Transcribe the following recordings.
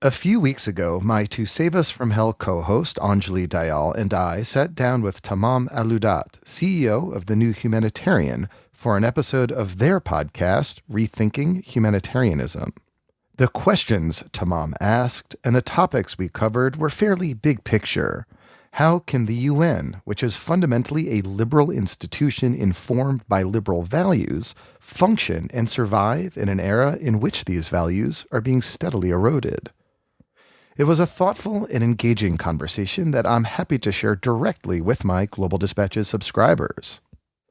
A few weeks ago, my To Save Us From Hell co-host Anjali Dayal and I sat down with Tammam Aloudat, CEO of the New Humanitarian, for an episode of their podcast, ReThinking Humanitarianism. The questions Tammam asked and the topics we covered were fairly big picture. How can the UN, which is fundamentally a liberal institution informed by liberal values, function and survive in an era in which these values are being steadily eroded? It was a thoughtful and engaging conversation that I'm happy to share directly with my Global Dispatches subscribers.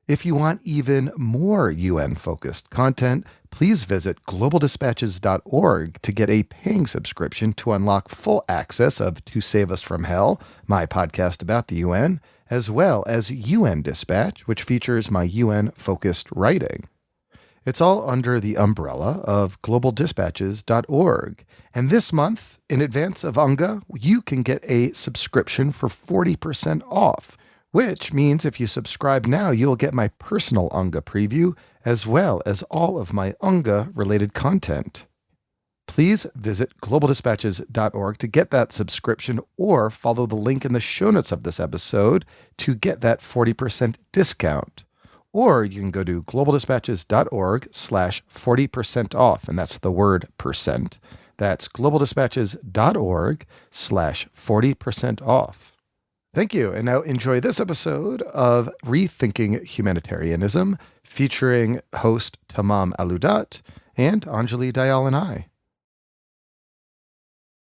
If you want even more UN-focused content, please visit globaldispatches.org to get a paying subscription to unlock full access of To Save Us From Hell, my podcast about the UN, as well as UN Dispatch, which features my UN-focused writing. It's all under the umbrella of globaldispatches.org. And this month, in advance of UNGA, you can get a subscription for 40% off, which means if you subscribe now, you'll get my personal UNGA preview, as well as all of my UNGA-related content. Please visit globaldispatches.org to get that subscription or follow the link in the show notes of this episode to get that 40% discount. Or you can go to globaldispatches.org/40% off, and that's the word percent. That's globaldispatches.org/40% off. Thank you, and now enjoy this episode of Rethinking Humanitarianism, featuring host Tammam Aloudat and Anjali Dayal and I.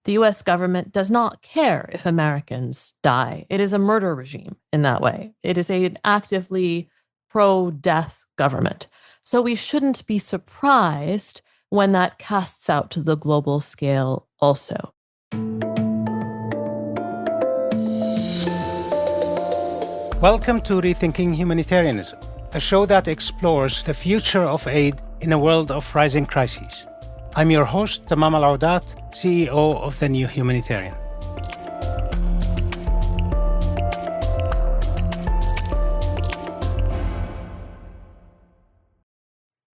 The U.S. government does not care if Americans die. It is a murder regime in that way. It is an actively pro-death government. So we shouldn't be surprised when that casts out to the global scale also. Welcome to Rethinking Humanitarianism, a show that explores the future of aid in a world of rising crises. I'm your host, Tammam Aloudat, CEO of the New Humanitarian.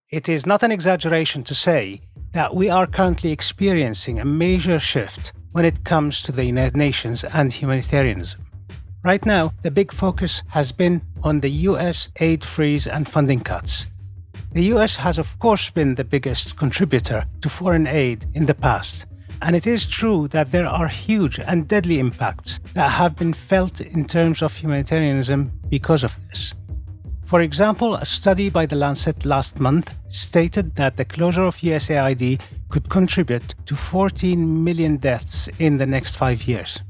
It is not an exaggeration to say that we are currently experiencing a major shift when it comes to the United Nations and humanitarianism. Right now, the big focus has been on the US aid freeze and funding cuts. The US has of course been the biggest contributor to foreign aid in the past, and it is true that there are huge and deadly impacts that have been felt in terms of humanitarianism because of this. For example, a study by The Lancet last month stated that the closure of USAID could contribute to 14 million deaths in the next 5 years.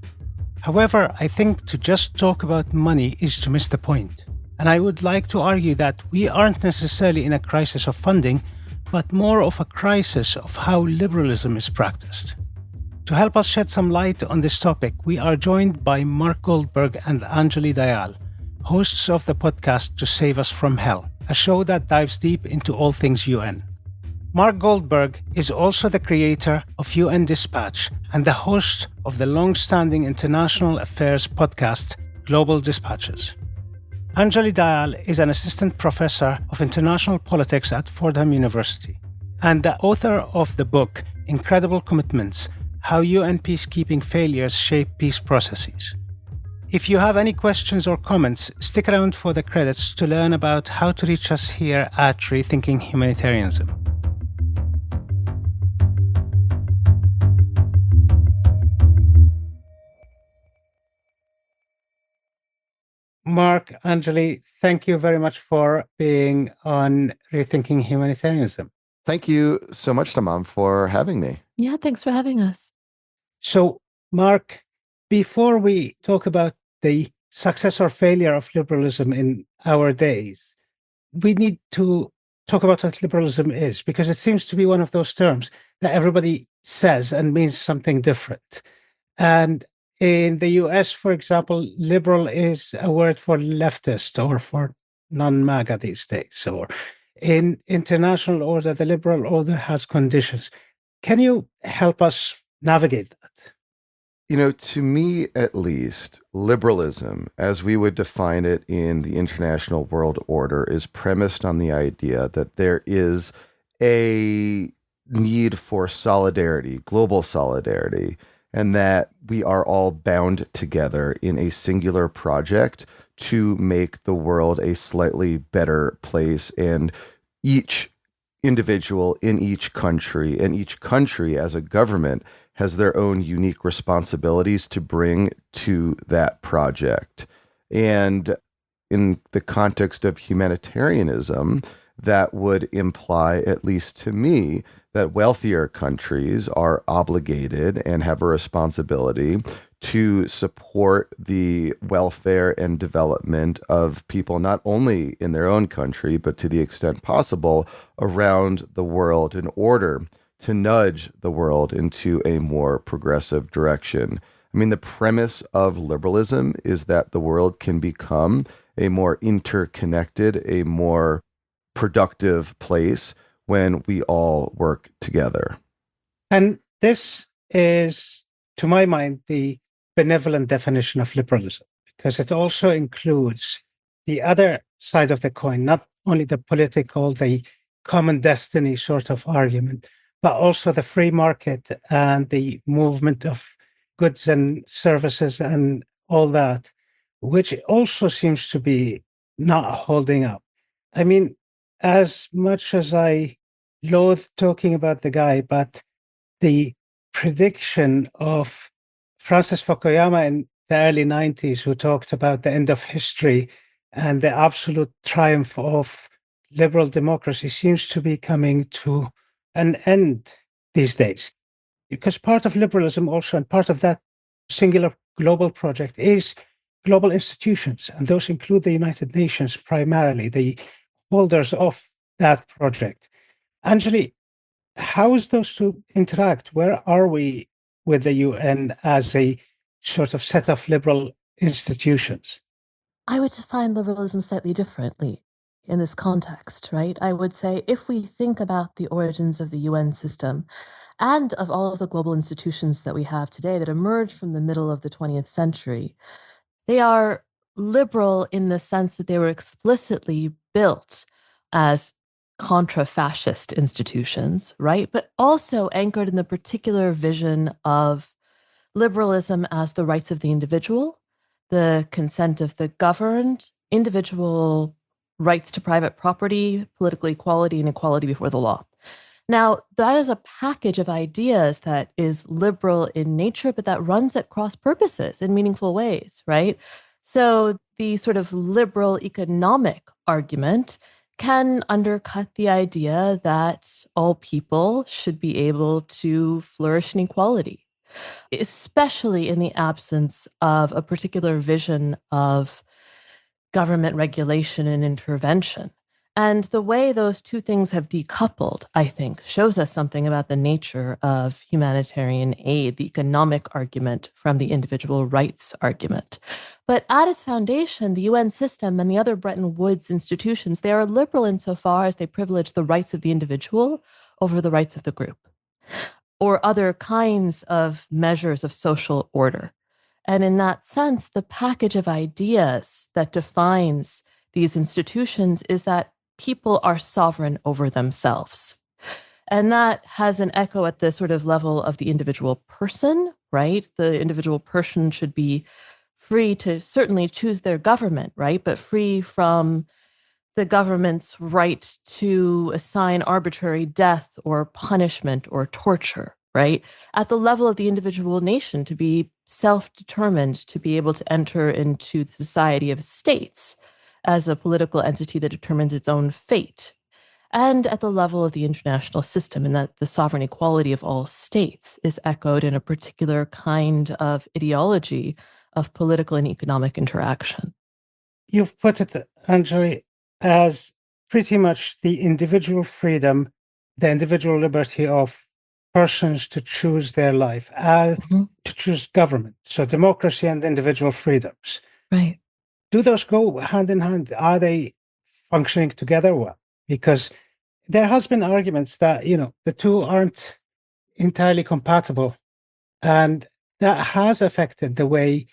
However, I think to just talk about money is to miss the point. And I would like to argue that we aren't necessarily in a crisis of funding, but more of a crisis of how liberalism is practiced. To help us shed some light on this topic, we are joined by Mark Goldberg and Anjali Dayal, hosts of the podcast To Save Us From Hell, a show that dives deep into all things UN. Mark Goldberg is also the creator of UN Dispatch and the host of the long-standing international affairs podcast Global Dispatches. Anjali Dayal is an assistant professor of international politics at Fordham University and the author of the book Incredible Commitments: How UN Peacekeeping Failures Shape Peace Processes. If you have any questions or comments, stick around for the credits to learn about how to reach us here at Rethinking Humanitarianism. Mark, Anjali, thank you very much for being on Rethinking Humanitarianism. Thank you so much, Tammam, for having me. Yeah, thanks for having us. So, Mark, before we talk about the success or failure of liberalism in our days, we need to talk about what liberalism is, because it seems to be one of those terms that everybody says and means something different. And in the US, for example, liberal is a word for leftist or for non-MAGA these days. Or in international order, the liberal order has conditions. Can you help us navigate that? You know, to me at least, liberalism, as we would define it in the international world order, is premised on the idea that there is a need for solidarity, global solidarity, and that we are all bound together in a singular project to make the world a slightly better place. And each individual in each country, and each country as a government, has their own unique responsibilities to bring to that project. And in the context of humanitarianism, that would imply, at least to me, that wealthier countries are obligated and have a responsibility to support the welfare and development of people, not only in their own country, but to the extent possible around the world, in order to nudge the world into a more progressive direction. I mean, the premise of liberalism is that the world can become a more interconnected, a more productive place when we all work together. And this is, to my mind, the benevolent definition of liberalism, because it also includes the other side of the coin, not only the political, the common destiny sort of argument, but also the free market and the movement of goods and services and all that, which also seems to be not holding up. I mean, as much as I loathe talking about the guy, but the prediction of Francis Fukuyama in the early 90s, who talked about the end of history and the absolute triumph of liberal democracy, seems to be coming to an end these days. Because part of liberalism also, and part of that singular global project, is global institutions. And those include the United Nations primarily, the holders of that project. Anjali, how is those two interact? Where are we with the UN as a sort of set of liberal institutions? I would define liberalism slightly differently in this context, right? I would say if we think about the origins of the UN system and of all of the global institutions that we have today that emerged from the middle of the 20th century, they are liberal in the sense that they were explicitly built as contra-fascist institutions, right? But also anchored in the particular vision of liberalism as the rights of the individual, the consent of the governed, individual rights to private property, political equality, and equality before the law. Now, that is a package of ideas that is liberal in nature, but that runs at cross purposes in meaningful ways, right? So the sort of liberal economic argument can undercut the idea that all people should be able to flourish in equality, especially in the absence of a particular vision of government regulation and intervention. And the way those two things have decoupled, I think, shows us something about the nature of humanitarian aid, the economic argument from the individual rights argument. But at its foundation, the UN system and the other Bretton Woods institutions, they are liberal insofar as they privilege the rights of the individual over the rights of the group, or other kinds of measures of social order. And in that sense, the package of ideas that defines these institutions is that people are sovereign over themselves. And that has an echo at the sort of level of the individual person, right? The individual person should be free to certainly choose their government, right? But free from the government's right to assign arbitrary death or punishment or torture, right? At the level of the individual nation, to be self-determined, to be able to enter into the society of states as a political entity that determines its own fate. And at the level of the international system, in that the sovereign equality of all states is echoed in a particular kind of ideology of political and economic interaction. You've put it, Anjali, as pretty much the individual freedom, the individual liberty of persons to choose their life, to choose government. So democracy and individual freedoms. Right. Do those go hand in hand? Are they functioning together well? Because there has been arguments that, the two aren't entirely compatible. And that has affected the way,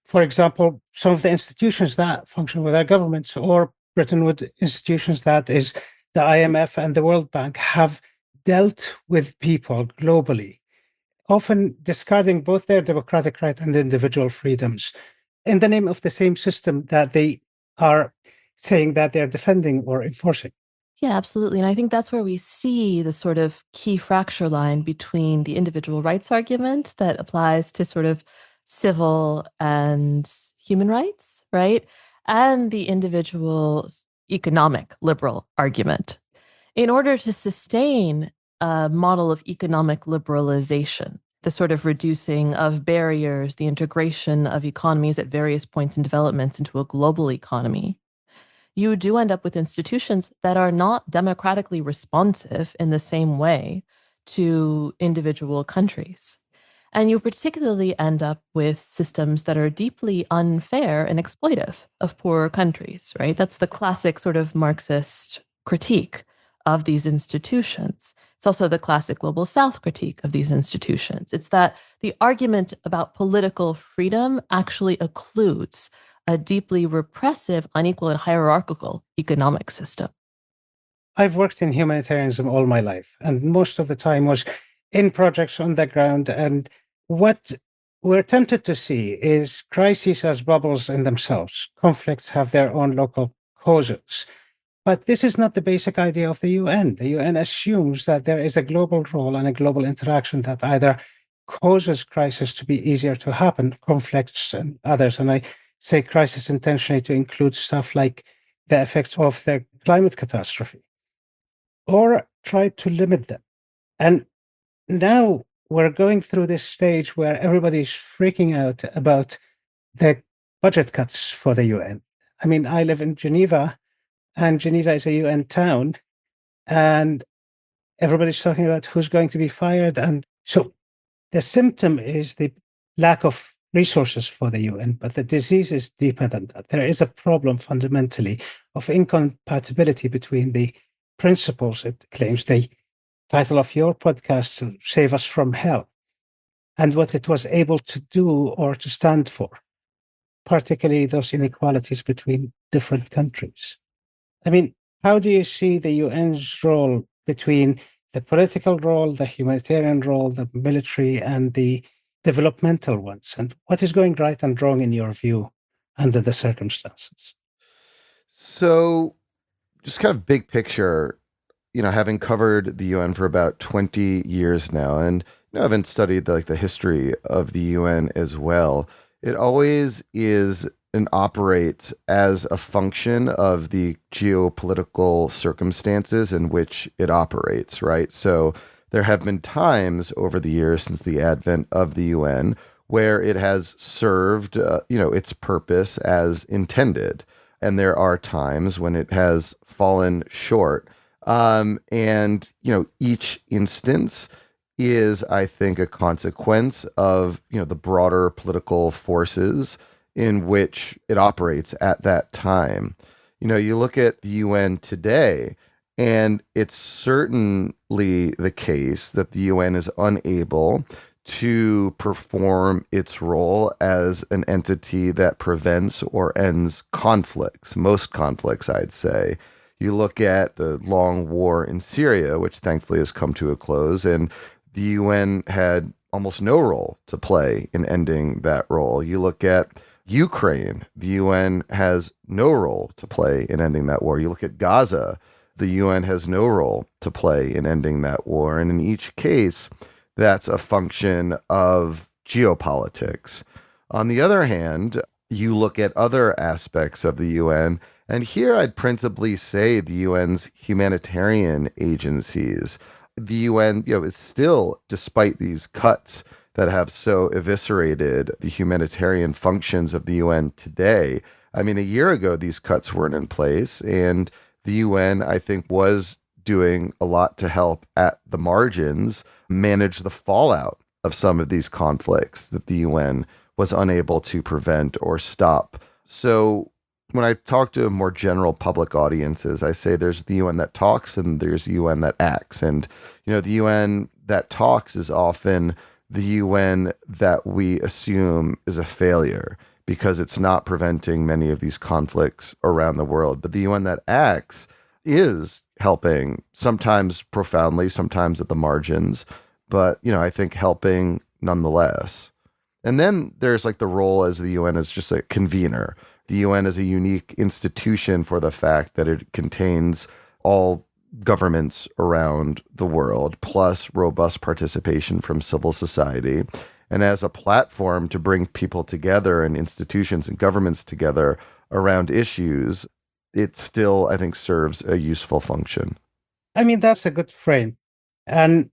for example, some of the institutions that function with our governments or Bretton Woods institutions, that is the IMF and the World Bank, have dealt with people globally, often discarding both their democratic right and individual freedoms in the name of the same system that they are saying that they're defending or enforcing. Yeah, absolutely. And I think that's where we see the sort of key fracture line between the individual rights argument that applies to sort of civil and human rights, right? And the individual economic liberal argument. In order to sustain a model of economic liberalization, the sort of reducing of barriers, the integration of economies at various points in developments into a global economy, you do end up with institutions that are not democratically responsive in the same way to individual countries. And you particularly end up with systems that are deeply unfair and exploitive of poorer countries, right? That's the classic sort of Marxist critique of these institutions. It's also the classic Global South critique of these institutions. It's that the argument about political freedom actually occludes a deeply repressive, unequal, and hierarchical economic system. I've worked in humanitarianism all my life, and most of the time was in projects on the ground. And what we're tempted to see is crises as bubbles in themselves. Conflicts have their own local causes. But this is not the basic idea of the UN. The UN assumes that there is a global role and a global interaction that either causes crisis to be easier to happen, conflicts and others. And I say crisis intentionally to include stuff like the effects of the climate catastrophe, or try to limit them. And now we're going through this stage where everybody's freaking out about the budget cuts for the UN. I mean, I live in Geneva, and Geneva is a UN town, and everybody's talking about who's going to be fired. And so the symptom is the lack of resources for the UN, but the disease is deeper than that. There is a problem fundamentally of incompatibility between the principles it claims, the title of your podcast, to save us from hell, and what it was able to do or to stand for, particularly those inequalities between different countries. I mean, how do you see the UN's role between the political role, the humanitarian role, the military, and the developmental ones? And what is going right and wrong in your view under the circumstances? So, just kind of big picture, having covered the UN for about 20 years now, and having studied the history of the UN as well, it always is and operates as a function of the geopolitical circumstances in which it operates, right? So there have been times over the years since the advent of the UN where it has served, its purpose as intended. And there are times when it has fallen short. Each instance is, I think, a consequence of, the broader political forces in which it operates at that time. You look at the UN today, and it's certainly the case that the UN is unable to perform its role as an entity that prevents or ends conflicts, most conflicts, I'd say. You look at the long war in Syria, which thankfully has come to a close, and the UN had almost no role to play in ending that role. You look at Ukraine, the UN has no role to play in ending that war. You look at Gaza, the UN has no role to play in ending that war. And in each case, that's a function of geopolitics. On the other hand, you look at other aspects of the UN, and here I'd principally say the UN's humanitarian agencies. The UN, is still, despite these cuts that have so eviscerated the humanitarian functions of the UN today. I mean, a year ago, these cuts weren't in place, and the UN, I think, was doing a lot to help at the margins manage the fallout of some of these conflicts that the UN was unable to prevent or stop. So when I talk to more general public audiences, I say there's the UN that talks and there's the UN that acts. And, the UN that talks is often the UN that we assume is a failure because it's not preventing many of these conflicts around the world. But the UN that acts helping, sometimes profoundly, sometimes at the margins, but, I think helping nonetheless. And then there's like the role as the UN as just a convener. The UN is a unique institution for the fact that it contains all governments around the world, plus robust participation from civil society. And as a platform to bring people together and institutions and governments together around issues, it still, I think, serves a useful function. I mean, that's a good frame. And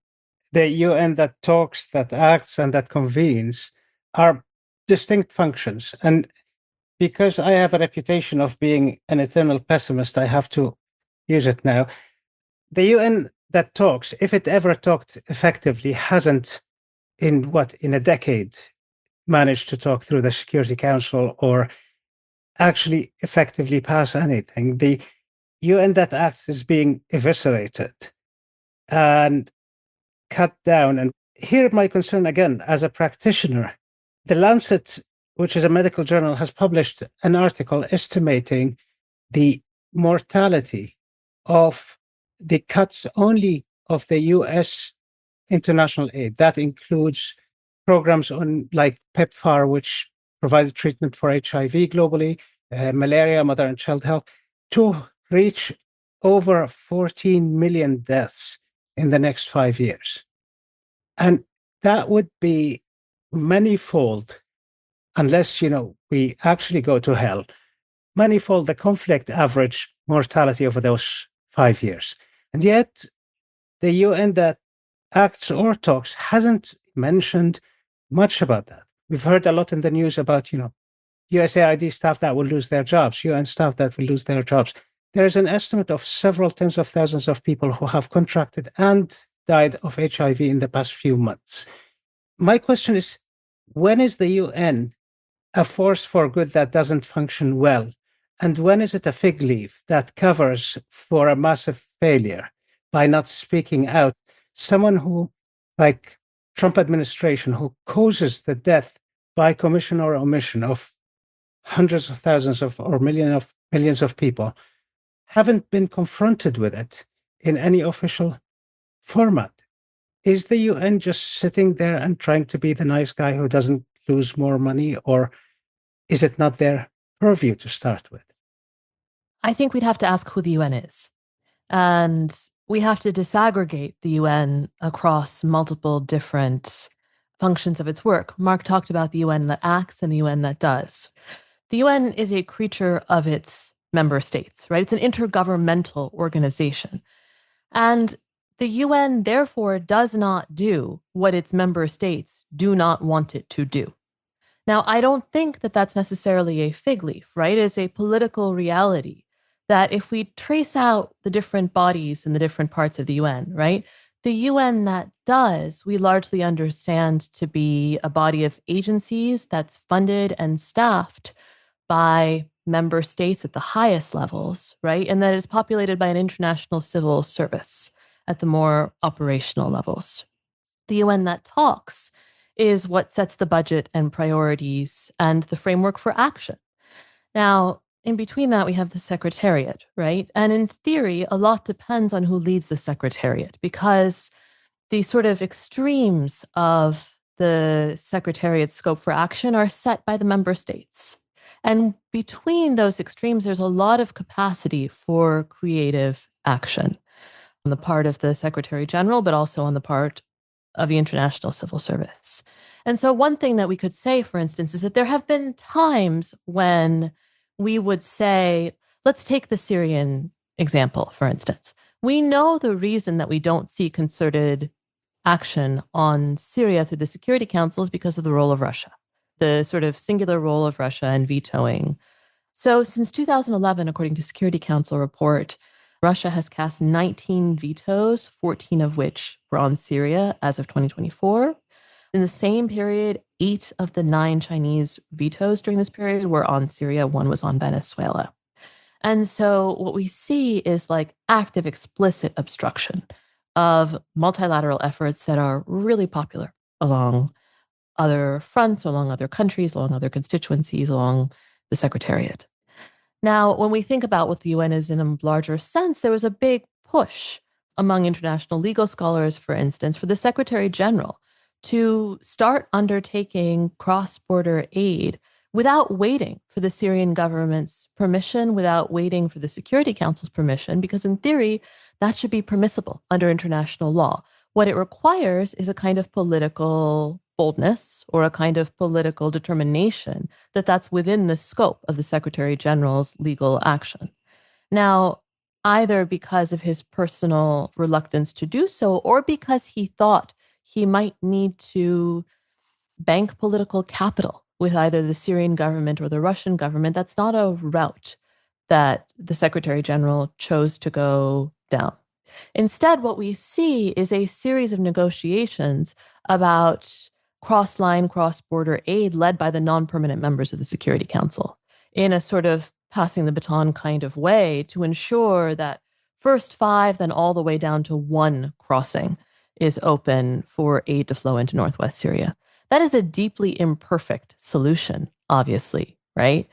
the UN that talks, that acts, and that convenes are distinct functions. And because I have a reputation of being an eternal pessimist, I have to use it now. The UN that talks, if it ever talked effectively, hasn't in a decade managed to talk through the Security Council or actually effectively pass anything. The UN that acts is being eviscerated and cut down. And here, my concern again, as a practitioner, the Lancet, which is a medical journal, has published an article estimating the mortality of the cuts only of the US international aid. That includes programs on like PEPFAR, which provided treatment for HIV globally, malaria, mother and child health, to reach over 14 million deaths in the next 5 years. And that would be manifold, unless, we actually go to hell, manifold the conflict average mortality over those 5 years. And yet the UN that acts or talks hasn't mentioned much about that. We've heard a lot in the news about, USAID staff that will lose their jobs, UN staff that will lose their jobs. There's an estimate of several tens of thousands of people who have contracted and died of HIV in the past few months. My question is, when is the UN a force for good that doesn't function well? And when is it a fig leaf that covers for a massive failure by not speaking out? Someone who, like Trump administration, who causes the death by commission or omission of hundreds of thousands of or millions of people, haven't been confronted with it in any official format. Is the UN just sitting there and trying to be the nice guy who doesn't lose more money, or is it not their purview to start with? I think we'd have to ask who the UN is. And we have to disaggregate the UN across multiple different functions of its work. Mark talked about the UN that acts and the UN that does. The UN is a creature of its member states, right? It's an intergovernmental organization. And the UN, therefore, does not do what its member states do not want it to do. Now, I don't think that that's necessarily a fig leaf, right? It is a political reality that if we trace out the different bodies in the different parts of the UN, right? The UN that does, we largely understand to be a body of agencies that's funded and staffed by member states at the highest levels, right? And that is populated by an international civil service at the more operational levels. The UN that talks is what sets the budget and priorities and the framework for action. Now, in between that, we have the Secretariat, right? And in theory, a lot depends on who leads the Secretariat, because the sort of extremes of the Secretariat's scope for action are set by the member states. And between those extremes, there's a lot of capacity for creative action on the part of the Secretary General, but also on the part of the International Civil Service. And so one thing that we could say, for instance, is that there have been times when we would say, let's take the Syrian example, for instance. We know the reason that we don't see concerted action on Syria through the Security Council is because of the role of Russia, the sort of singular role of Russia in vetoing. So since 2011, according to Security Council report, Russia has cast 19 vetoes, 14 of which were on Syria as of 2024. In the same period, 8 of the 9 Chinese vetoes during this period were on Syria. 1 was on Venezuela. And so what we see is like active, explicit obstruction of multilateral efforts that are really popular along other fronts, along other countries, along other constituencies, along the Secretariat. Now, when we think about what the UN is in a larger sense, there was a big push among international legal scholars, for instance, for the Secretary General to start undertaking cross-border aid without waiting for the Syrian government's permission, without waiting for the Security Council's permission, because in theory, that should be permissible under international law. What it requires is a kind of political boldness or a kind of political determination that that's within the scope of the Secretary General's legal action. Now, either because of his personal reluctance to do so, or because he thought he might need to bank political capital with either the Syrian government or the Russian government, that's not a route that the Secretary General chose to go down. Instead, what we see is a series of negotiations about cross-line, cross-border aid led by the non-permanent members of the Security Council in a sort of passing the baton kind of way to ensure that first 5, then all the way down to 1 crossing is open for aid to flow into northwest Syria. That is a deeply imperfect solution, obviously, right?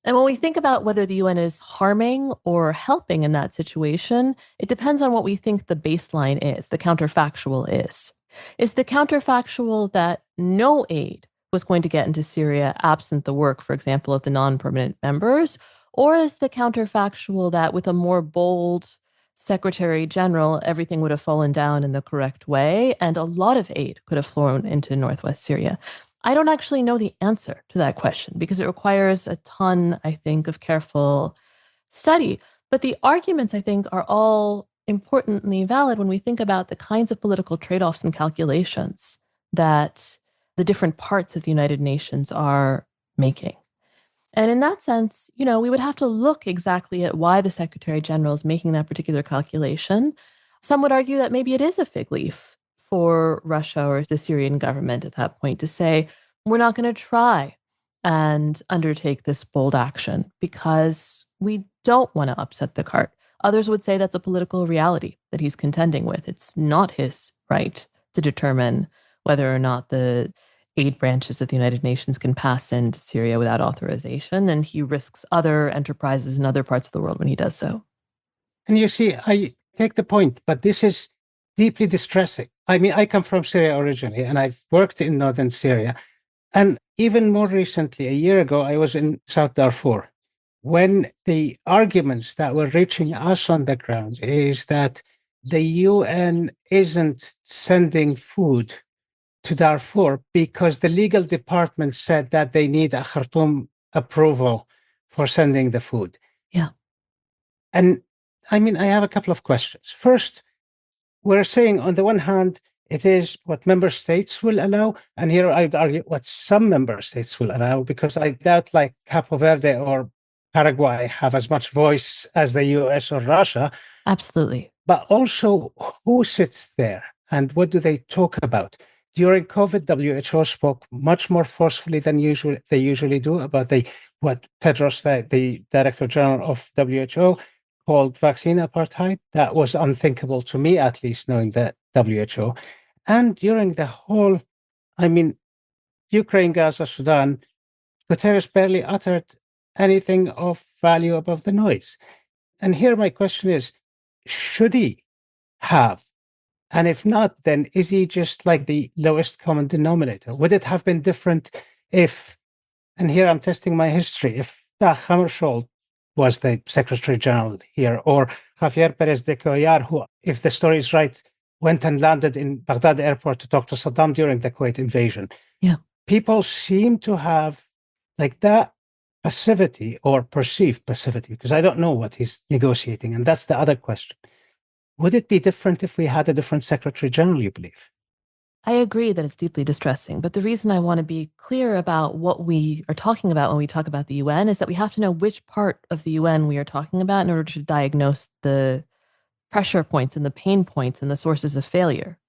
And when we think about whether the UN is harming or helping in that situation, it depends on what we think the baseline is, the counterfactual is. Is the counterfactual that no aid was going to get into Syria absent the work, for example, of the non-permanent members? Or is the counterfactual that with a more bold Secretary General, everything would have fallen down in the correct way and a lot of aid could have flown into northwest Syria? I don't actually know the answer to that question because it requires a ton, I think, of careful study. But the arguments, I think, are all importantly valid when we think about the kinds of political trade-offs and calculations that the different parts of the United Nations are making. And in that sense, we would have to look exactly at why the Secretary General is making that particular calculation. Some would argue that maybe it is a fig leaf for Russia or the Syrian government at that point to say, we're not going to try and undertake this bold action because we don't want to upset the cart. Others would say that's a political reality that he's contending with. It's not his right to determine whether or not the aid branches of the United Nations can pass into Syria without authorization, and he risks other enterprises in other parts of the world when he does so. And you see, I take the point, but this is deeply distressing. I mean, I come from Syria originally, and I've worked in northern Syria. And even more recently, a year ago, I was in South Darfur, when the arguments that were reaching us on the ground is that the UN isn't sending food to Darfur because the legal department said that they need a Khartoum approval for sending the food. Yeah. And I mean, I have a couple of questions. First, we're saying on the one hand, it is what member states will allow. And here I'd argue what some member states will allow, because I doubt like Capo Verde or Paraguay have as much voice as the US or Russia. Absolutely. But also, who sits there and what do they talk about? During COVID, WHO spoke much more forcefully than they usually do about what Tedros, the Director General of WHO, called vaccine apartheid. That was unthinkable to me, at least, knowing the WHO. And during the whole, Ukraine, Gaza, Sudan, Guterres barely uttered anything of value above the noise. And here my question is, should he have? And if not, then is he just like the lowest common denominator? Would it have been different if, and here I'm testing my history, if Dag Hammarskjöld was the Secretary General here, or Javier Perez de Cuellar, who, if the story is right, went and landed in Baghdad airport to talk to Saddam during the Kuwait invasion. Yeah. People seem to have like that passivity or perceived passivity, because I don't know what he's negotiating. And that's the other question. Would it be different if we had a different Secretary General, you believe? I agree that it's deeply distressing. But the reason I want to be clear about what we are talking about when we talk about the UN is that we have to know which part of the UN we are talking about in order to diagnose the pressure points and the pain points and the sources of failure.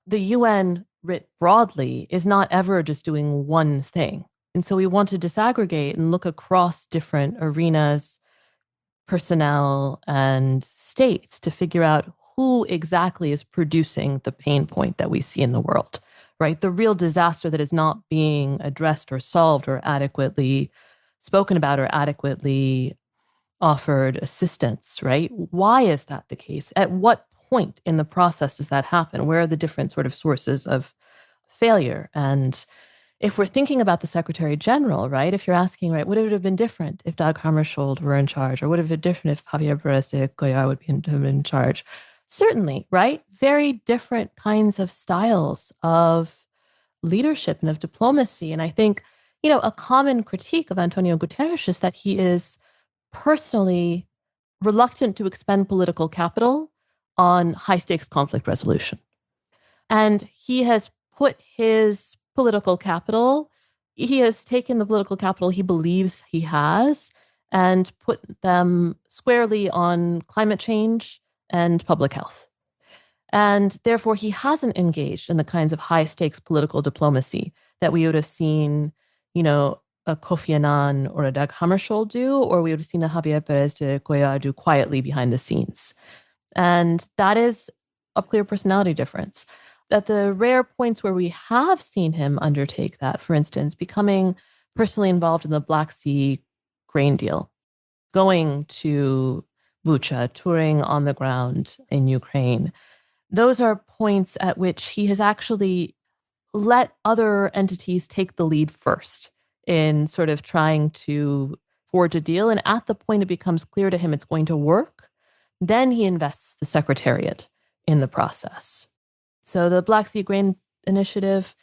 The UN, writ broadly, is not ever just doing one thing. And so we want to disaggregate and look across different arenas, personnel, and states to figure out who exactly is producing the pain point that we see in the world, right? The real disaster that is not being addressed or solved or adequately spoken about or adequately offered assistance, right? Why is that the case? At what point in the process does that happen? Where are the different sort of sources of failure? And if we're thinking about the Secretary General, right, if you're asking, right, would it have been different if Dag Hammarskjöld were in charge, or would it have been different if Javier Perez de Cuellar would be in charge? Certainly, right? Very different kinds of styles of leadership and of diplomacy. And I think, a common critique of Antonio Guterres is that he is personally reluctant to expend political capital on high stakes conflict resolution. And he has put his political capital, he has taken the political capital he believes he has and put them squarely on climate change and public health. And therefore, he hasn't engaged in the kinds of high stakes political diplomacy that we would have seen, a Kofi Annan or a Dag Hammarskjöld do, or we would have seen a Javier Perez de Cuellar do quietly behind the scenes. And that is a clear personality difference. At the rare points where we have seen him undertake that, for instance, becoming personally involved in the Black Sea grain deal, going to Bucha, touring on the ground in Ukraine, those are points at which he has actually let other entities take the lead first in sort of trying to forge a deal. And at the point it becomes clear to him it's going to work, then he invests the Secretariat in the process. So the Black Sea Grain Initiative,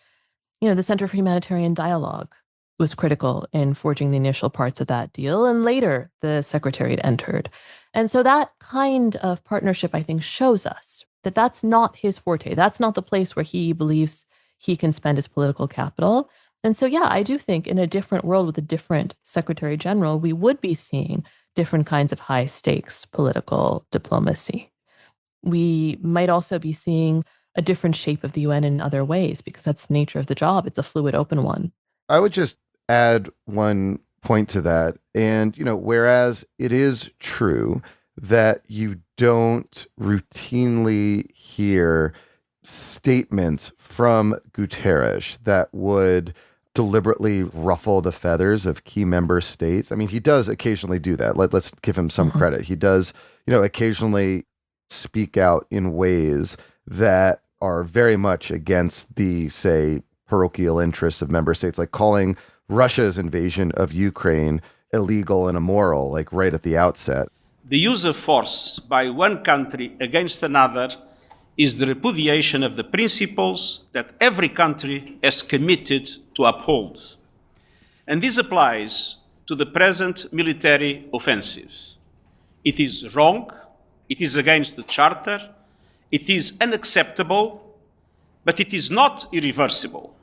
the Center for Humanitarian Dialogue was critical in forging the initial parts of that deal. And later, the Secretariat entered. And so that kind of partnership, I think, shows us that that's not his forte. That's not the place where he believes he can spend his political capital. And so, yeah, I do think in a different world with a different Secretary General, we would be seeing different kinds of high stakes political diplomacy. We might also be seeing a different shape of the UN in other ways, because that's the nature of the job. It's a fluid, open one. I would just add one point to that. And, whereas it is true that you don't routinely hear statements from Guterres that would deliberately ruffle the feathers of key member states. I mean, he does occasionally do that. Let's give him some credit. He does, occasionally speak out in ways that are very much against the, say, parochial interests of member states, like calling Russia's invasion of Ukraine illegal and immoral, like right at the outset. The use of force by one country against another is the repudiation of the principles that every country has committed to uphold. And this applies to the present military offensive. It is wrong, it is against the Charter, it is unacceptable, but it is not irreversible.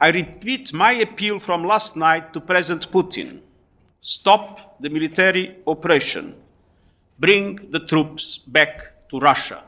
I repeat my appeal from last night to President Putin. Stop the military operation. Bring the troops back to Russia.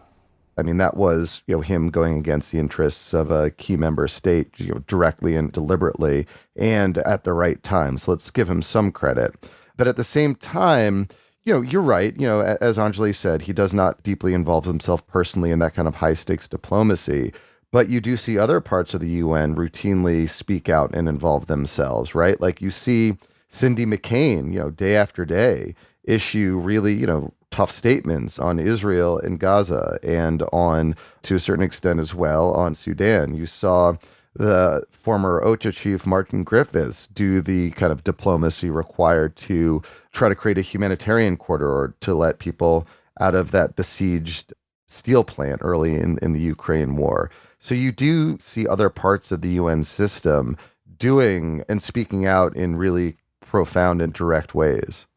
I mean, that was, him going against the interests of a key member state, directly and deliberately and at the right time. So let's give him some credit. But at the same time, you're right. As Anjali said, he does not deeply involve himself personally in that kind of high stakes diplomacy. But you do see other parts of the UN routinely speak out and involve themselves, right? Like you see Cindy McCain, day after day, issue really, tough statements on Israel and Gaza and on, to a certain extent as well, on Sudan. You saw the former OCHA chief, Martin Griffiths, do the kind of diplomacy required to try to create a humanitarian corridor to let people out of that besieged steel plant early in the Ukraine war. So you do see other parts of the UN system doing and speaking out in really profound and direct ways.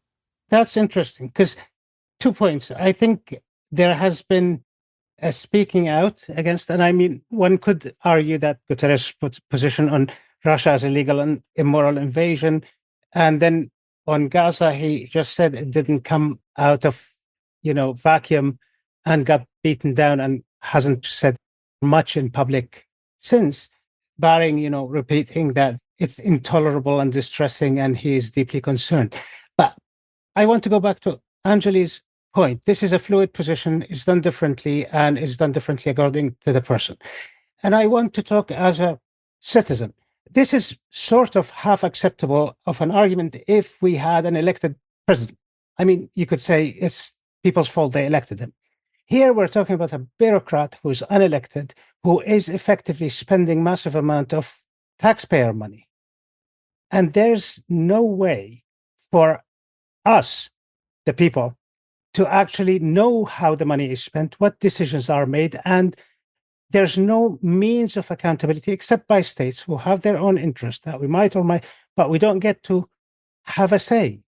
That's interesting, because 2 points. I think there has been a speaking out against, and I mean, one could argue that Guterres puts position on Russia as illegal and immoral invasion. And then on Gaza, he just said it didn't come out of, vacuum and got beaten down, and hasn't said much in public since, barring, repeating that it's intolerable and distressing and he is deeply concerned. But I want to go back to Anjali's point. This is a fluid position, it's done differently, and is done differently according to the person. And I want to talk as a citizen. This is sort of half acceptable of an argument if we had an elected president. I mean, you could say it's people's fault they elected him. Here we're talking about a bureaucrat who's unelected, who is effectively spending massive amount of taxpayer money. And there's no way for us, the people, to actually know how the money is spent, what decisions are made, and there's no means of accountability except by states who have their own interest that we might or might, but we don't get to have a say.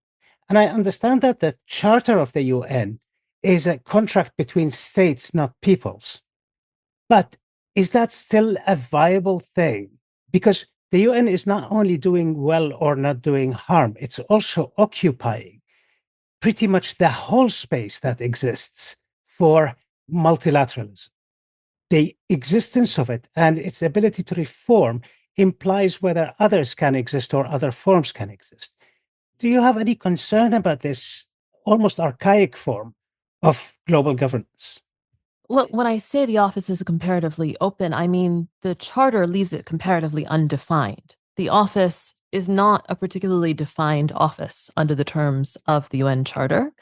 And I understand that the Charter of the UN is a contract between states, not peoples. But is that still a viable thing? Because the UN is not only doing well or not doing harm, it's also occupying pretty much the whole space that exists for multilateralism. The existence of it and its ability to reform implies whether others can exist or other forms can exist. Do you have any concern about this almost archaic form of global governance? Well, when I say the office is comparatively open, I mean the charter leaves it comparatively undefined. The office is not a particularly defined office under the terms of the UN Charter.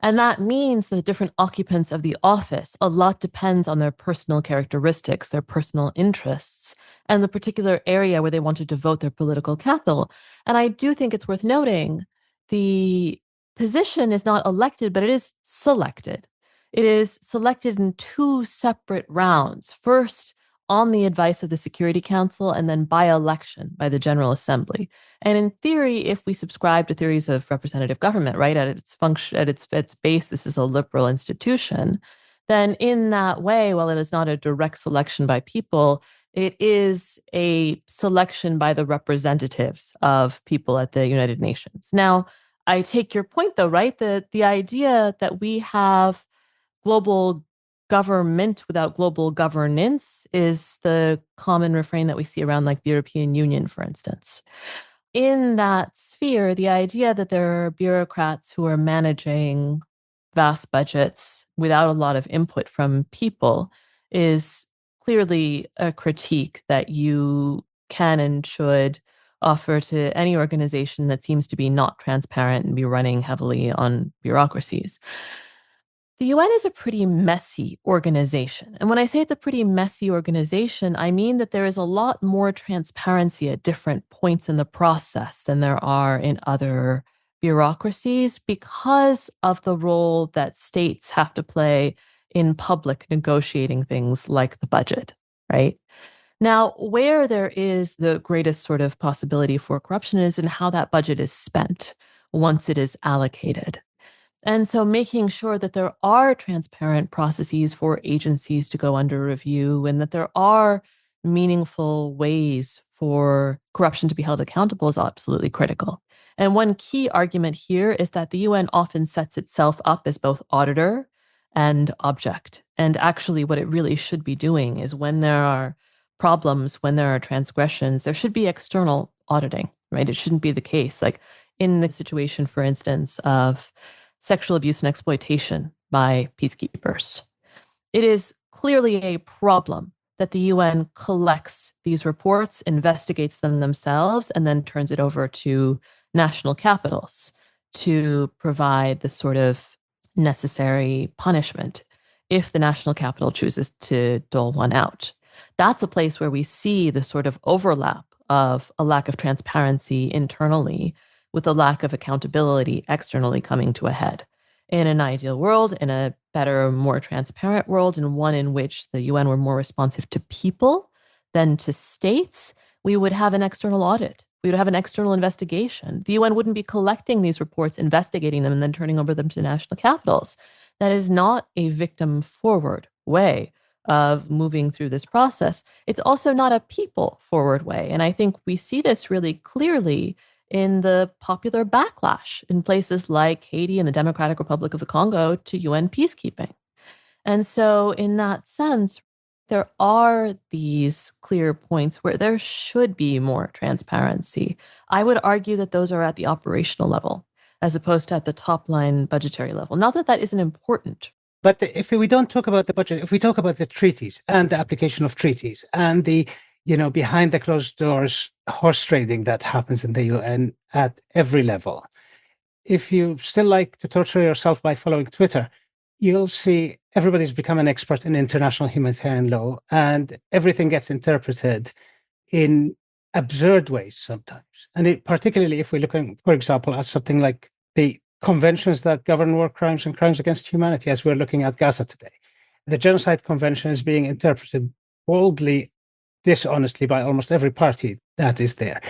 And that means that the different occupants of the office, a lot depends on their personal characteristics, their personal interests, and the particular area where they want to devote their political capital. And I do think it's worth noting the position is not elected, but it is selected. It is selected in two separate rounds. First, on the advice of the Security Council, and then by election by the General Assembly. And in theory, if we subscribe to theories of representative government, right, at its function, at its base, this is a liberal institution, then in that way, while it is not a direct selection by people, it is a selection by the representatives of people at the United Nations. Now, I take your point, though, right? The idea that we have global government without global governance is the common refrain that we see around like the European Union, for instance. In that sphere, the idea that there are bureaucrats who are managing vast budgets without a lot of input from people is clearly a critique that you can and should offer to any organization that seems to be not transparent and be running heavily on bureaucracies. The UN is a pretty messy organization. And when I say it's a pretty messy organization, I mean that there is a lot more transparency at different points in the process than there are in other bureaucracies because of the role that states have to play in public negotiating things like the budget, right? Now, where there is the greatest sort of possibility for corruption is in how that budget is spent once it is allocated. And so making sure that there are transparent processes for agencies to go under review and that there are meaningful ways for corruption to be held accountable is absolutely critical. And one key argument here is that the UN often sets itself up as both auditor and object. And actually, what it really should be doing is when there are problems, when there are transgressions, there should be external auditing, right? It shouldn't be the case. Like in the situation, for instance, of sexual abuse and exploitation by peacekeepers. It is clearly a problem that the UN collects these reports, investigates them themselves, and then turns it over to national capitals to provide the sort of necessary punishment if the national capital chooses to dole one out. That's a place where we see the sort of overlap of a lack of transparency internally with a lack of accountability externally coming to a head. In an ideal world, in a better, more transparent world, and one in which the UN were more responsive to people than to states, we would have an external audit. We would have an external investigation. The UN wouldn't be collecting these reports, investigating them, and then turning over them to national capitals. That is not a victim-forward way of moving through this process. It's also not a people-forward way. And I think we see this really clearly in the popular backlash in places like Haiti and the Democratic Republic of the Congo to UN peacekeeping. And so in that sense, there are these clear points where there should be more transparency. I would argue that those are at the operational level as opposed to at the top line budgetary level. Not that that isn't important. But if we don't talk about the budget, if we talk about the treaties and the application of treaties and the behind the closed doors horse trading that happens in the UN at every level. if you still like to torture yourself by following Twitter, you'll see everybody's become an expert in international humanitarian law, and everything gets interpreted in absurd ways sometimes. And particularly if we're looking, for example, at something like the conventions that govern war crimes and crimes against humanity, as we're looking at Gaza today. The Genocide Convention is being interpreted boldly, dishonestly by almost every party that is there.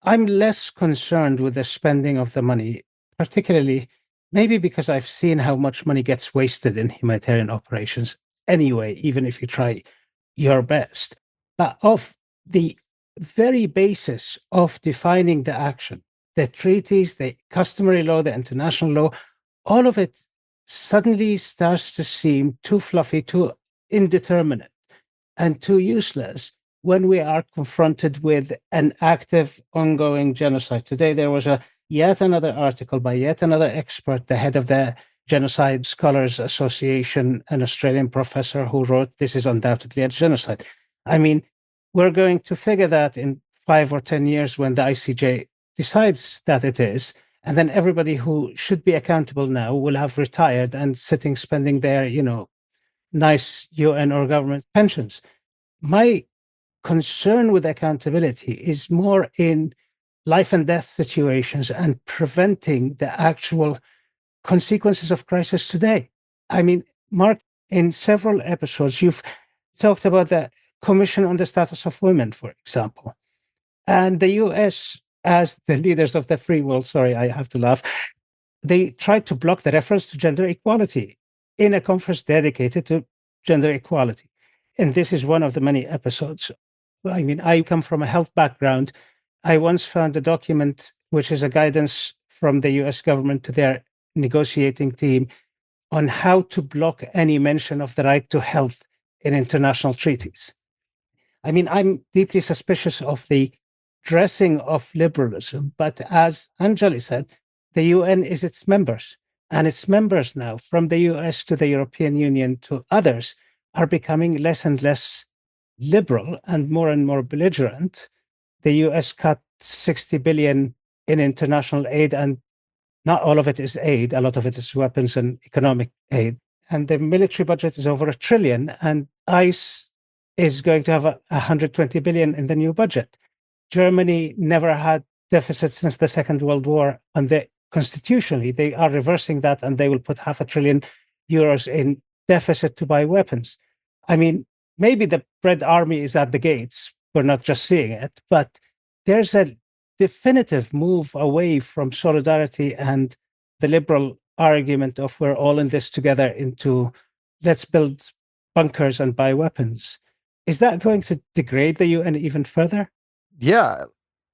I'm less concerned with the spending of the money, particularly maybe because I've seen how much money gets wasted in humanitarian operations anyway, even if you try your best. But of the very basis of defining the action, the treaties, the customary law, the international law, all of it suddenly starts to seem too fluffy, too indeterminate, and too useless when we are confronted with an active, ongoing genocide. Today, there was yet another article by yet another expert, the head of the Genocide Scholars Association, an Australian professor, who wrote, "This is undoubtedly a genocide." I mean, we're going to figure that in 5 or 10 years when the ICJ decides that it is, and then everybody who should be accountable now will have retired and spending their, nice UN or government pensions. My concern with accountability is more in life and death situations and preventing the actual consequences of crisis today. I mean, Mark, in several episodes, you've talked about the Commission on the Status of Women, for example. And the US, as the leaders of the free world, sorry, I have to laugh, they tried to block the reference to gender equality in a conference dedicated to gender equality. And this is one of the many episodes. I mean, I come from a health background. I once found a document, which is a guidance from the US government to their negotiating team on how to block any mention of the right to health in international treaties. I mean, I'm deeply suspicious of the dressing of liberalism, but as Anjali said, the UN is its members, and its members now, from the US to the European Union to others, are becoming less and less liberal and more belligerent. The US cut 60 billion in international aid, and not all of it is aid. A lot of it is weapons and economic aid. And the military budget is over $1 trillion, and ICE is going to have 120 billion in the new budget. Germany never had deficits since the Second World War, and constitutionally, they are reversing that, and they will put €500 billion in deficit to buy weapons. I mean, maybe the Red Army is at the gates. We're not just seeing it, but there's a definitive move away from solidarity and the liberal argument of we're all in this together into let's build bunkers and buy weapons. Is that going to degrade the UN even further? Yeah,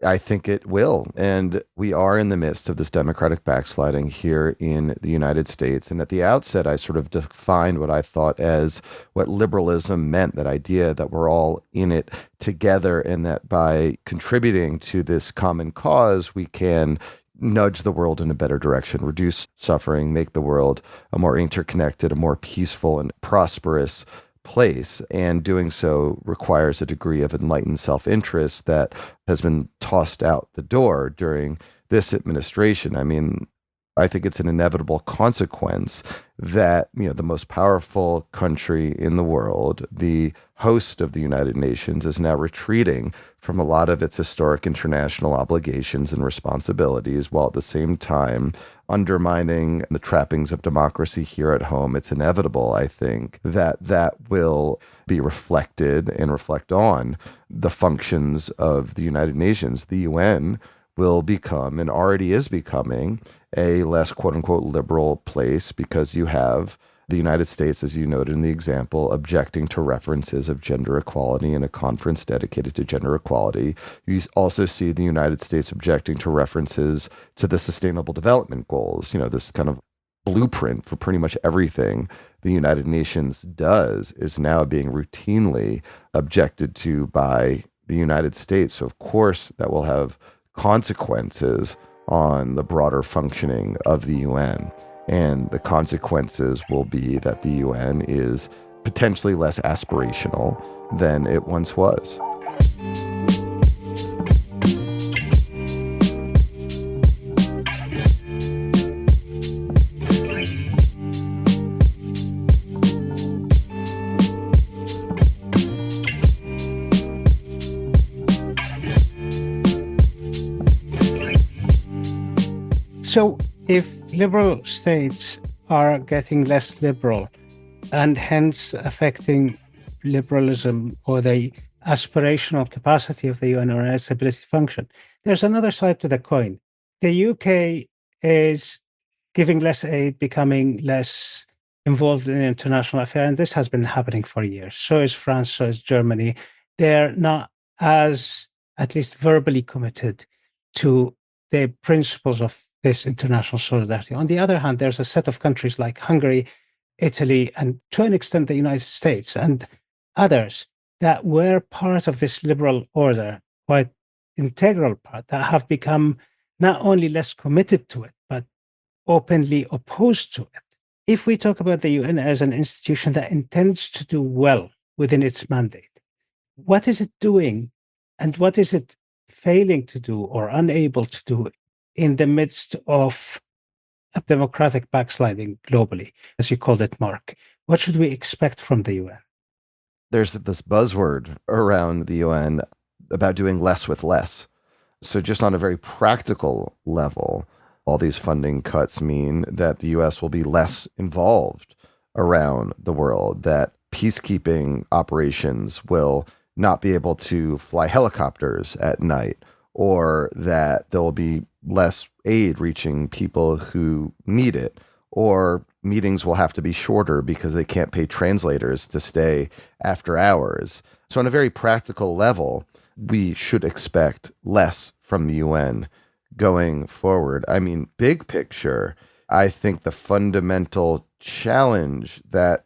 I think it will. And we are in the midst of this democratic backsliding here in the United States. And at the outset, I sort of defined what I thought as what liberalism meant, that idea that we're all in it together, and that by contributing to this common cause, we can nudge the world in a better direction, reduce suffering, make the world a more interconnected, a more peaceful and prosperous place. And doing so requires a degree of enlightened self-interest that has been tossed out the door during this administration. I mean, I think it's an inevitable consequence that, the most powerful country in the world, the host of the United Nations, is now retreating from a lot of its historic international obligations and responsibilities, while at the same time undermining the trappings of democracy here at home. It's inevitable, I think, that will be reflected and reflect on the functions of the United Nations. The UN will become, and already is becoming, a less quote-unquote liberal place, because you have the United States, as you noted in the example, objecting to references of gender equality in a conference dedicated to gender equality. You also see the United States objecting to references to the Sustainable Development Goals, this kind of blueprint for pretty much everything the United Nations does is now being routinely objected to by the United States. So of course that will have consequences on the broader functioning of the UN. And the consequences will be that the UN is potentially less aspirational than it once was. So if liberal states are getting less liberal and hence affecting liberalism or the aspirational capacity of the UN or its ability to function, there's another side to the coin. The UK is giving less aid, becoming less involved in international affairs, and this has been happening for years. So is France, so is Germany. They're not as, at least verbally, committed to the principles of this international solidarity. On the other hand, there's a set of countries like Hungary, Italy, and to an extent the United States and others that were part of this liberal order, quite integral part, that have become not only less committed to it, but openly opposed to it. If we talk about the UN as an institution that intends to do well within its mandate, what is it doing and what is it failing to do or unable to do in the midst of a democratic backsliding globally, as you called it, Mark? What should we expect from the UN? There's this buzzword around the UN about doing less with less. So just on a very practical level, all these funding cuts mean that the US will be less involved around the world, that peacekeeping operations will not be able to fly helicopters at night, or that there will be less aid reaching people who need it, or meetings will have to be shorter because they can't pay translators to stay after hours. So on a very practical level, we should expect less from the UN going forward. I mean, big picture, I think the fundamental challenge that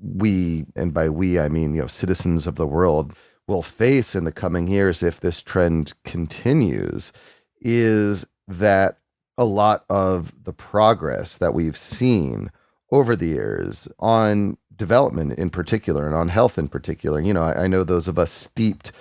we, and by we, I mean, citizens of the world, will face in the coming years if this trend continues is that a lot of the progress that we've seen over the years on development in particular and on health in particular, I know those of us steeped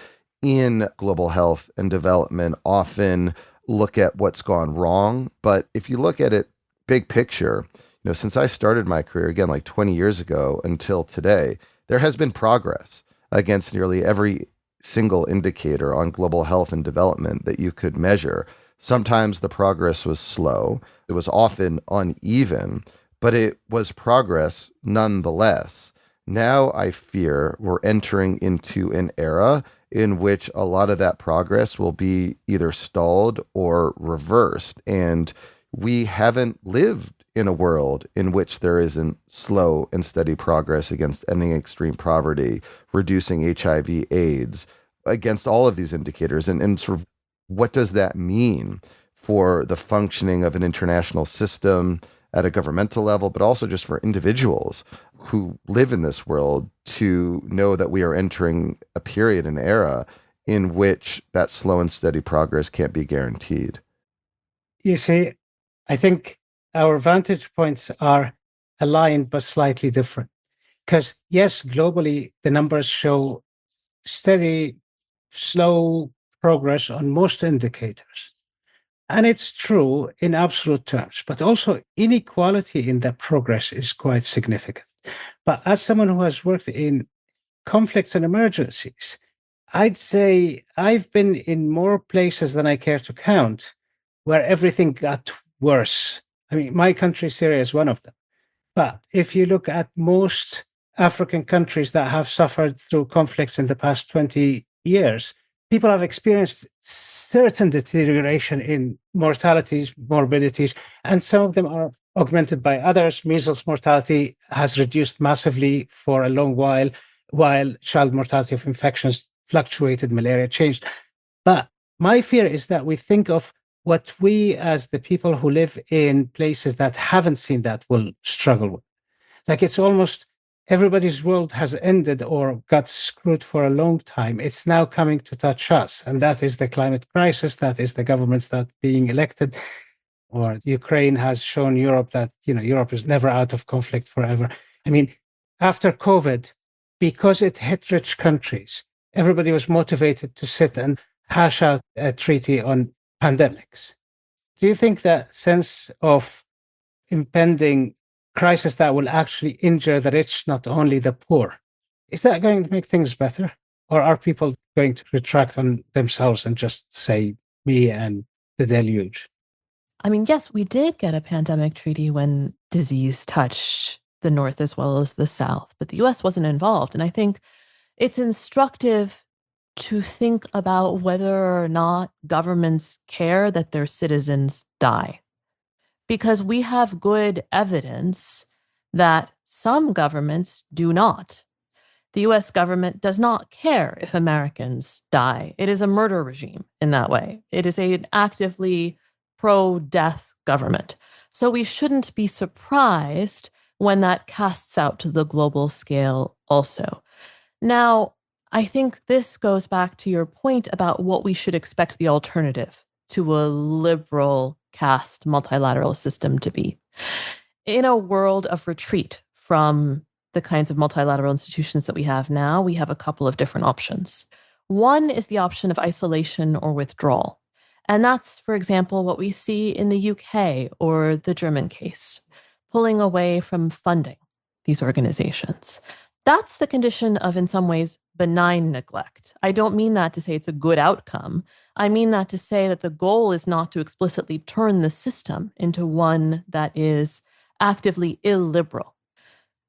in global health and development often look at what's gone wrong. But if you look at it big picture, since I started my career, again, like 20 years ago until today, there has been progress against nearly every single indicator on global health and development that you could measure. Sometimes the progress was slow. It was often uneven, but it was progress nonetheless. Now I fear we're entering into an era in which a lot of that progress will be either stalled or reversed. And we haven't lived in a world in which there isn't slow and steady progress against ending extreme poverty, reducing HIV, AIDS, against all of these indicators. And sort of what does that mean for the functioning of an international system at a governmental level, but also just for individuals who live in this world to know that we are entering a period, an era in which that slow and steady progress can't be guaranteed? You see, I think our vantage points are aligned but slightly different. Because yes, globally, the numbers show steady, slow progress on most indicators. And it's true in absolute terms, but also inequality in that progress is quite significant. But as someone who has worked in conflicts and emergencies, I'd say I've been in more places than I care to count where everything got worse. I mean, my country, Syria, is one of them. But if you look at most African countries that have suffered through conflicts in the past 20 years, people have experienced certain deterioration in mortalities, morbidities, and some of them are augmented by others. Measles mortality has reduced massively for a long while child mortality of infections fluctuated, malaria changed. But my fear is that we think of what we, as the people who live in places that haven't seen that, will struggle with. Like it's almost everybody's world has ended or got screwed for a long time. It's now coming to touch us. And that is the climate crisis. That is the governments that being elected. Or Ukraine has shown Europe that, Europe is never out of conflict forever. I mean, after COVID, because it hit rich countries, everybody was motivated to sit and hash out a treaty on pandemics. Do you think that sense of impending crisis that will actually injure the rich, not only the poor, is that going to make things better? Or are people going to retract on themselves and just say, me and the deluge? I mean, yes, we did get a pandemic treaty when disease touched the North as well as the South, but the US wasn't involved. And I think it's instructive to think about whether or not governments care that their citizens die. Because we have good evidence that some governments do not. The US government does not care if Americans die. It is a murder regime in that way. It is an actively pro death government. So we shouldn't be surprised when that casts out to the global scale also. Now, I think this goes back to your point about what we should expect the alternative to a liberal caste multilateral system to be. In a world of retreat from the kinds of multilateral institutions that we have now, we have a couple of different options. One is the option of isolation or withdrawal. And that's, for example, what we see in the UK or the German case, pulling away from funding these organizations. That's the condition of, in some ways, benign neglect. I don't mean that to say it's a good outcome. I mean that to say that the goal is not to explicitly turn the system into one that is actively illiberal.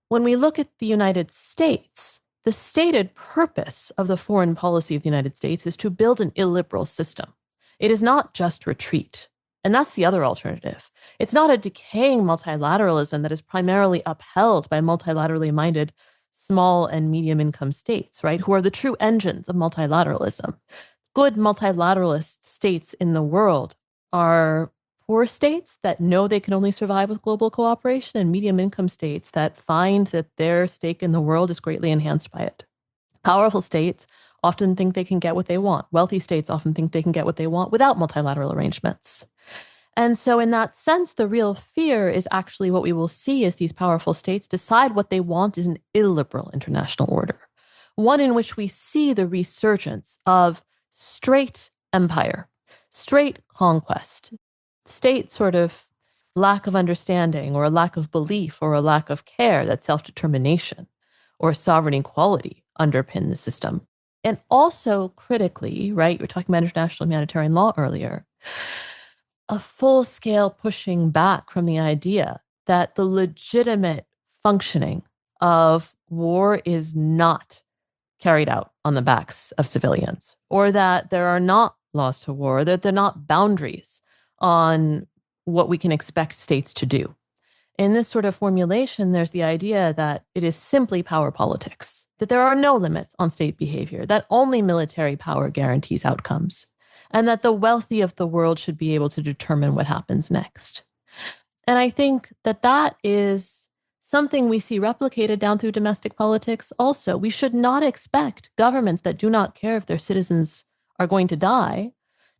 When we look at the United States, the stated purpose of the foreign policy of the United States is to build an illiberal system. It is not just retreat. And that's the other alternative. It's not a decaying multilateralism that is primarily upheld by multilaterally minded small and medium income states, right, who are the true engines of multilateralism. Good multilateralist states in the world are poor states that know they can only survive with global cooperation, and medium income states that find that their stake in the world is greatly enhanced by it. Powerful states often think they can get what they want. Wealthy states often think they can get what they want without multilateral arrangements. And so in that sense, the real fear is actually what we will see as these powerful states decide what they want is an illiberal international order, one in which we see the resurgence of straight empire, straight conquest, state sort of lack of understanding or a lack of belief or a lack of care that self-determination or sovereign equality underpin the system. And also critically, right, we were talking about international humanitarian law earlier, a full-scale pushing back from the idea that the legitimate functioning of war is not carried out on the backs of civilians, or that there are not laws to war, that there are not boundaries on what we can expect states to do. In this sort of formulation, there's the idea that it is simply power politics, that there are no limits on state behavior, that only military power guarantees outcomes, and that the wealthy of the world should be able to determine what happens next. And I think that that is something we see replicated down through domestic politics also. We should not expect governments that do not care if their citizens are going to die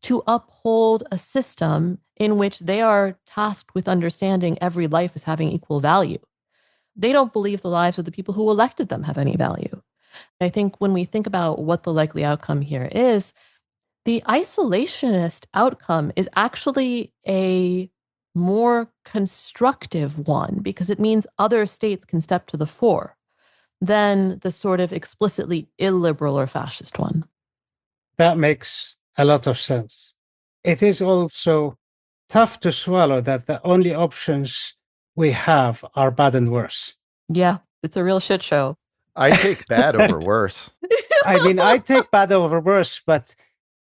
to uphold a system in which they are tasked with understanding every life as having equal value. They don't believe the lives of the people who elected them have any value. I think when we think about what the likely outcome here is, the isolationist outcome is actually a more constructive one because it means other states can step to the fore than the sort of explicitly illiberal or fascist one. That makes a lot of sense. It is also tough to swallow that the only options we have are bad and worse. Yeah, it's a real shit show. I take bad over worse. I mean, I take bad over worse, but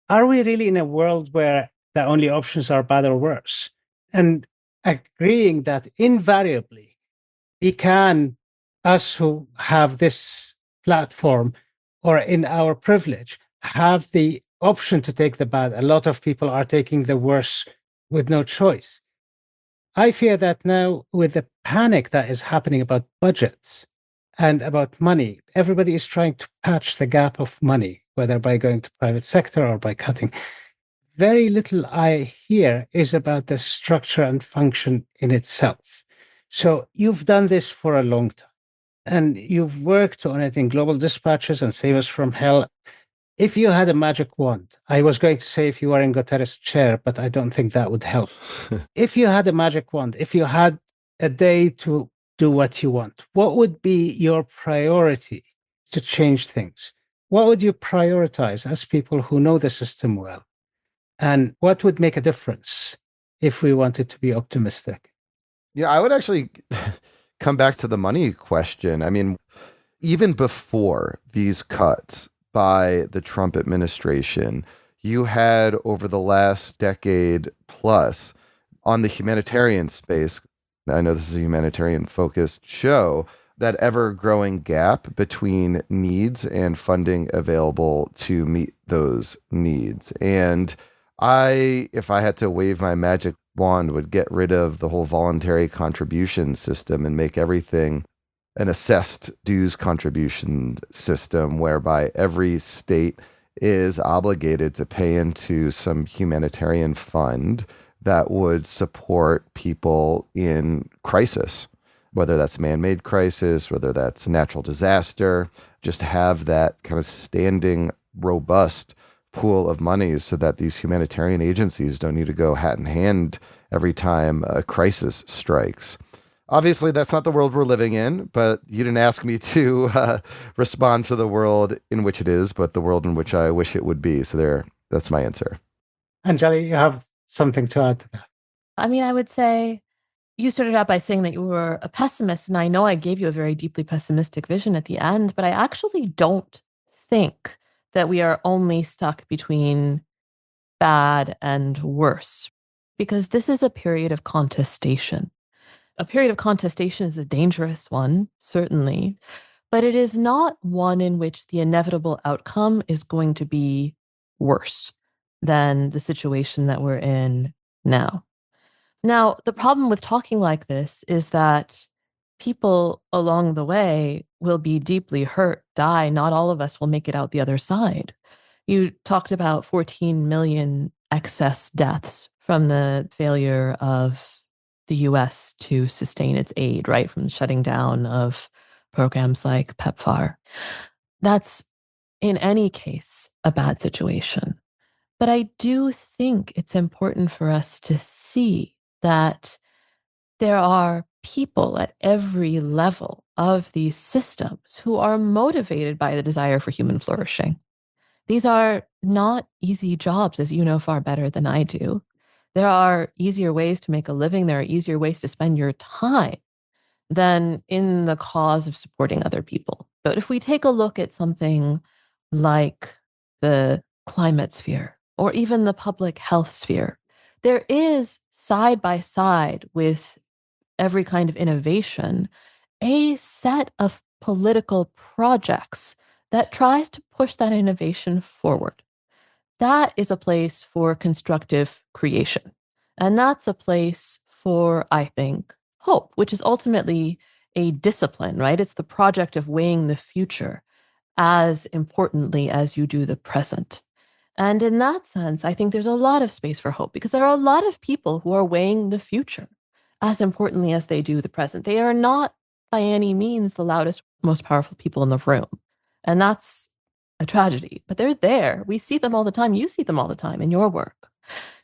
are we really in a world where the only options are bad or worse? And agreeing that invariably we can, us who have this platform or in our privilege, have the option to take the bad. A lot of people are taking the worse with no choice. I fear that now, with the panic that is happening about budgets and about money, everybody is trying to patch the gap of money, whether by going to private sector or by cutting. Very little I hear is about the structure and function in itself. So you've done this for a long time, and you've worked on it in Global Dispatches and Save Us from Hell. If you had a magic wand, I was going to say if you were in Guterres' chair, but I don't think that would help. If you had a magic wand, if you had a day to do what you want, what would be your priority to change things? What would you prioritize as people who know the system well? And what would make a difference if we wanted to be optimistic. Yeah, I would actually come back to the money question. I mean, even before these cuts by the Trump administration, you had over the last decade plus on the humanitarian space, I know this is a humanitarian focused show, that ever growing gap between needs and funding available to meet those needs. And if I had to wave my magic wand, would get rid of the whole voluntary contribution system and make everything an assessed dues contribution system whereby every state is obligated to pay into some humanitarian fund that would support people in crisis, whether that's man-made crisis, whether that's natural disaster, just have that kind of standing, robust pool of monies so that these humanitarian agencies don't need to go hat in hand every time a crisis strikes. Obviously, that's not the world we're living in, but you didn't ask me to respond to the world in which it is, but the world in which I wish it would be. So that's my answer. Anjali, you have something to add to that? I mean, I would say you started out by saying that you were a pessimist, and I know I gave you a very deeply pessimistic vision at the end, but I actually don't think that we are only stuck between bad and worse, because this is a period of contestation. A period of contestation is a dangerous one, certainly, but it is not one in which the inevitable outcome is going to be worse than the situation that we're in now. Now, the problem with talking like this is that people along the way will be deeply hurt, die. Not all of us will make it out the other side. You talked about 14 million excess deaths from the failure of the US to sustain its aid, right? From the shutting down of programs like PEPFAR. That's, in any case, a bad situation. But I do think it's important for us to see that there are people at every level of these systems who are motivated by the desire for human flourishing. These are not easy jobs, as you know far better than I do. There are easier ways to make a living. There are easier ways to spend your time than in the cause of supporting other people. But if we take a look at something like the climate sphere or even the public health sphere, there is side by side with every kind of innovation, a set of political projects that tries to push that innovation forward. That is a place for constructive creation. And that's a place for, I think, hope, which is ultimately a discipline, right? It's the project of weighing the future as importantly as you do the present. And in that sense, I think there's a lot of space for hope because there are a lot of people who are weighing the future as importantly as they do the present. They are not by any means the loudest, most powerful people in the room. And that's a tragedy, but they're there. We see them all the time. You see them all the time in your work.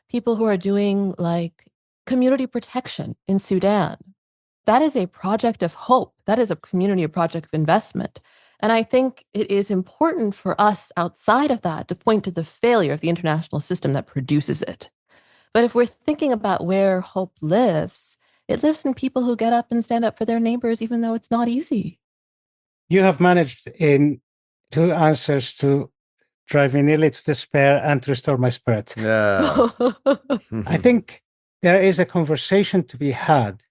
People who are doing like community protection in Sudan. That is a project of hope. That is a community, a project of investment. And I think it is important for us outside of that to point to the failure of the international system that produces it. But if we're thinking about where hope lives, it lives in people who get up and stand up for their neighbors, even though it's not easy. You have managed in 2 answers to drive me nearly to despair and to restore my spirit. Yeah. I think there is a conversation to be had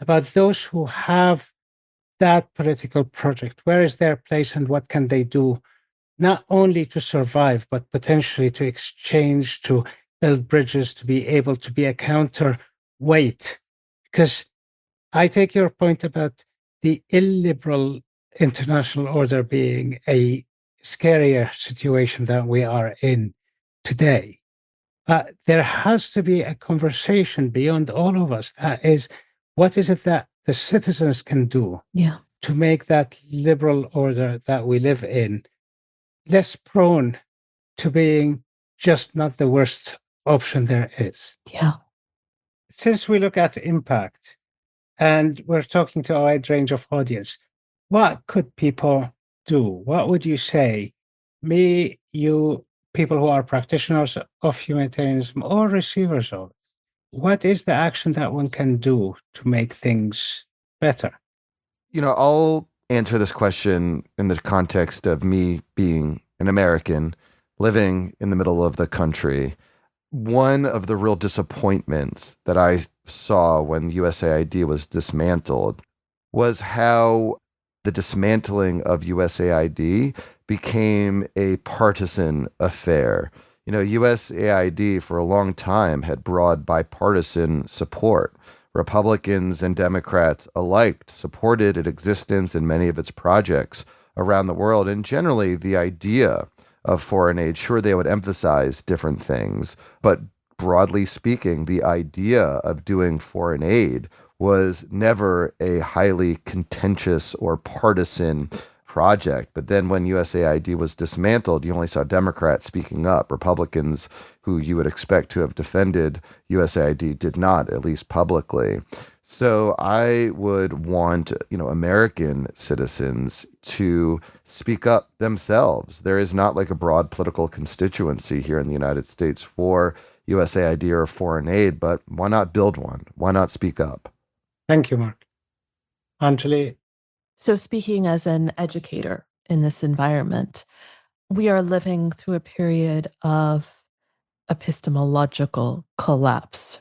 about those who have that political project. Where is their place and what can they do, not only to survive, but potentially to exchange, to build bridges, to be able to be a counterweight? Because I take your point about the illiberal international order being a scarier situation than we are in today. But there has to be a conversation beyond all of us. That is, what is it that the citizens can do to make that liberal order that we live in less prone to being just not the worst option there is? Yeah. Since we look at impact and we're talking to a wide range of audience, what could people do? What would you say? Me, you, people who are practitioners of humanitarianism or receivers of it, what is the action that one can do to make things better? I'll answer this question in the context of me being an American living in the middle of the country. One of the real disappointments that I saw when USAID was dismantled was how the dismantling of USAID became a partisan affair. USAID for a long time had broad bipartisan support. Republicans and Democrats alike supported its existence in many of its projects around the world. And generally, the idea of foreign aid, sure, they would emphasize different things, but broadly speaking, the idea of doing foreign aid was never a highly contentious or partisan project. But then when USAID was dismantled, you only saw Democrats speaking up. Republicans, who you would expect to have defended USAID, did not, at least publicly. So I would want, American citizens to speak up themselves. There is not like a broad political constituency here in the United States for USAID or foreign aid, but why not build one? Why not speak up? Thank you, Mark. Anjali? So speaking as an educator in this environment, we are living through a period of epistemological collapse.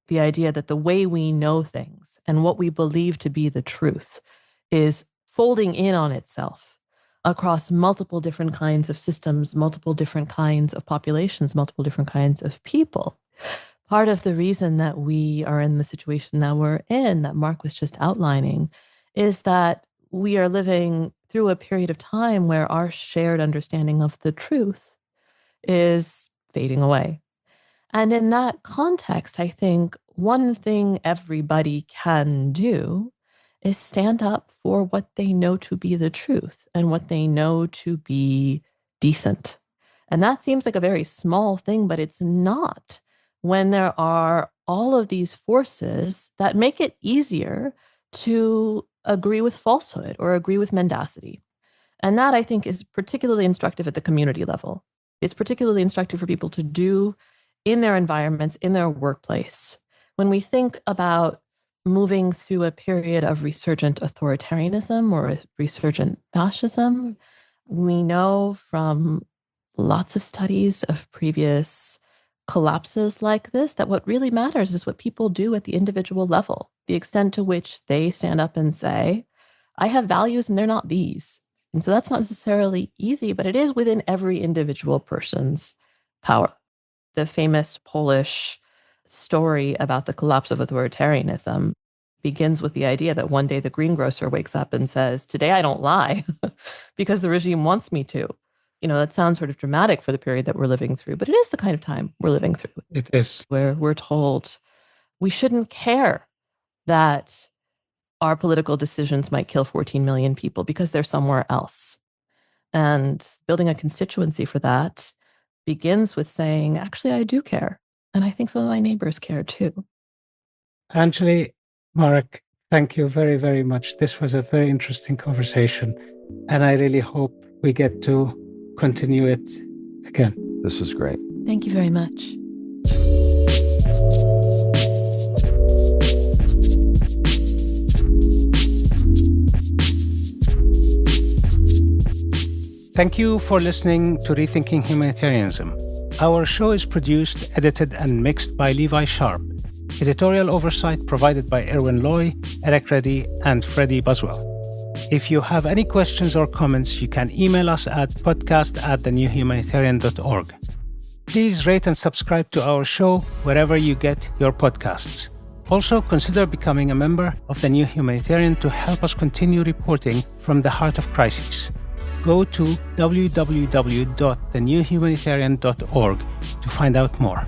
The idea that the way we know things and what we believe to be the truth is folding in on itself across multiple different kinds of systems, multiple different kinds of populations, multiple different kinds of people. Part of the reason that we are in the situation that we're in, that Mark was just outlining, is that we are living through a period of time where our shared understanding of the truth is fading away. And in that context, I think one thing everybody can do is stand up for what they know to be the truth and what they know to be decent. And that seems like a very small thing, but it's not when there are all of these forces that make it easier to agree with falsehood or agree with mendacity. And that, I think, is particularly instructive at the community level. It's particularly instructive for people to do in their environments, in their workplace. When we think about moving through a period of resurgent authoritarianism or resurgent fascism, we know from lots of studies of previous collapses like this that what really matters is what people do at the individual level, the extent to which they stand up and say, I have values and they're not these. And so that's not necessarily easy, but it is within every individual person's power. The famous Polish story about the collapse of authoritarianism begins with the idea that one day the greengrocer wakes up and says, today I don't lie because the regime wants me to. That sounds sort of dramatic for the period that we're living through, but it is the kind of time we're living through. It is. Where we're told we shouldn't care that our political decisions might kill 14 million people because they're somewhere else. And building a constituency for that begins with saying, actually, I do care. And I think some of my neighbors care too. Anjali, Mark, thank you very, very much. This was a very interesting conversation. And I really hope we get to continue it again. This was great. Thank you very much. Thank you for listening to Rethinking Humanitarianism. Our show is produced, edited, and mixed by Levi Sharp. Editorial oversight provided by Erwin Loy, Eric Reddy, and Freddie Buswell. If you have any questions or comments, you can email us at podcast@thenewhumanitarian.org. Please rate and subscribe to our show wherever you get your podcasts. Also, consider becoming a member of The New Humanitarian to help us continue reporting from the heart of crises. Go to www.thenewhumanitarian.org to find out more.